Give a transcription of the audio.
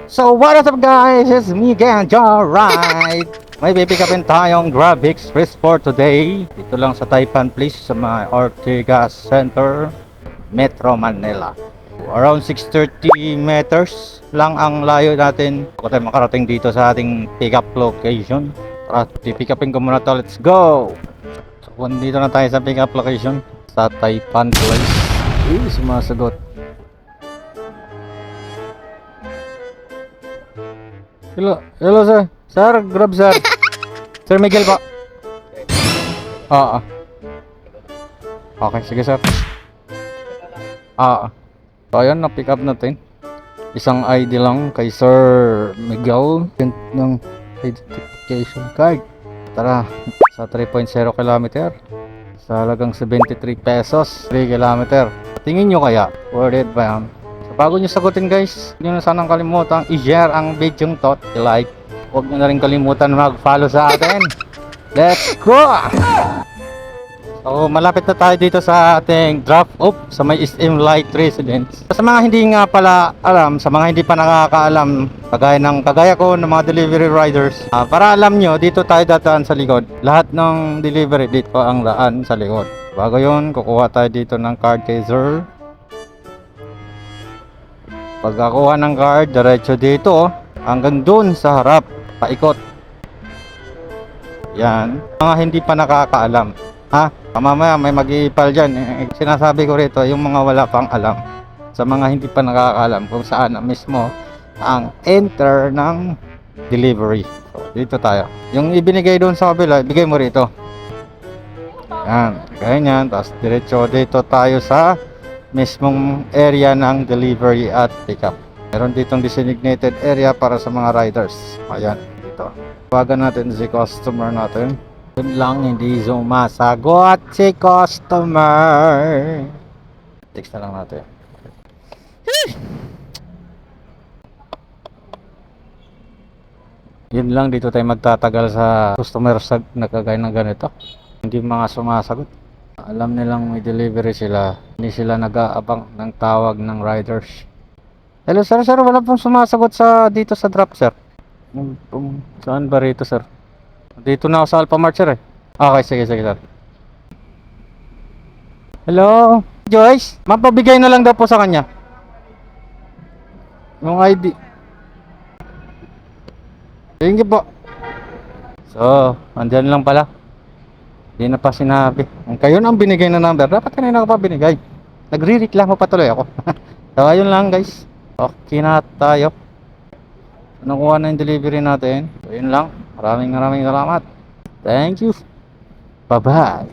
So what is up guys, it's me again, Joyride. May pipikapin tayong Grab Express for today. Dito lang sa Taipan Place sa mga Ortigas Center, Metro Manila. Around 630 meters lang ang layo natin kung tayo makarating dito sa ating pick-up location. Tara, pipikapin ko muna to, let's go! So dito na tayo sa pick-up location sa Taipan Place. Sumasagot. Hello sir. Sir, Grab sir. Sir Miguel po. Oo. Okay, sige sir. So ayan, na-pick up natin. Isang ID lang kay Sir Miguel ng identification card. Tara, sa 3.0 kilometer. Sa halagang 73 pesos, 3 kilometer. Tingin nyo kaya, worth it ba yan? Bago nyo sagutin guys, huwag nyo na sanang kalimutan i-share ang video to, i-like. Huwag nyo na rin kalimutan mag-follow sa atin. Let's go! So malapit na tayo dito sa ating drop off sa may SM Light Residence. Sa mga hindi nga pala alam, sa mga hindi pa nakakaalam, kagaya ko ng mga delivery riders, para alam nyo, dito tayo dadaan sa likod. Lahat ng delivery dito ang daan sa likod. Bago yun, kukuha tayo dito ng card kay Sir. Pagkakuha ng card, diretso dito hanggang dun sa harap, paikot. Yan, mga hindi pa nakakaalam, ha? Mamaya may mag-iipal dyan, sinasabi ko rito yung mga wala pang alam, sa mga hindi pa nakakaalam kung saan na mismo ang enter ng delivery. So dito tayo, yung ibinigay doon sa kabila, ibigay mo rito. Yan, ganyan, tapos diretso dito tayo sa mismong area ng delivery at pickup. Meron ditong designated area para sa mga riders. Ayan, dito. Tawagan natin si customer natin. Yun lang, hindi sumasagot si customer. Text na lang natin. Yun lang, dito tayo magtatagal sa customer sa nagkagaya ng ganito. Hindi mga sumasagot. Alam nilang may delivery sila, hindi sila nag-aabang ng tawag ng riders. Hello sir, wala pong sumasagot sa dito sa drop sir. Saan ba rito sir? Dito na ako sa Alphamart sir eh. Okay, sige sir. Hello Joyce, mapabigay na lang daw po sa kanya yung ID. Thank you po. So, andyan lang pala. Hindi na pa sinabi. Kung kayo na ang binigay na number, dapat kanina ko pa binigay. Nagre-reklamo pa tuloy ako. So ayun lang guys, okay na tayo. Nakuha na yung delivery natin. So yun lang, maraming salamat. Thank you. Bye bye.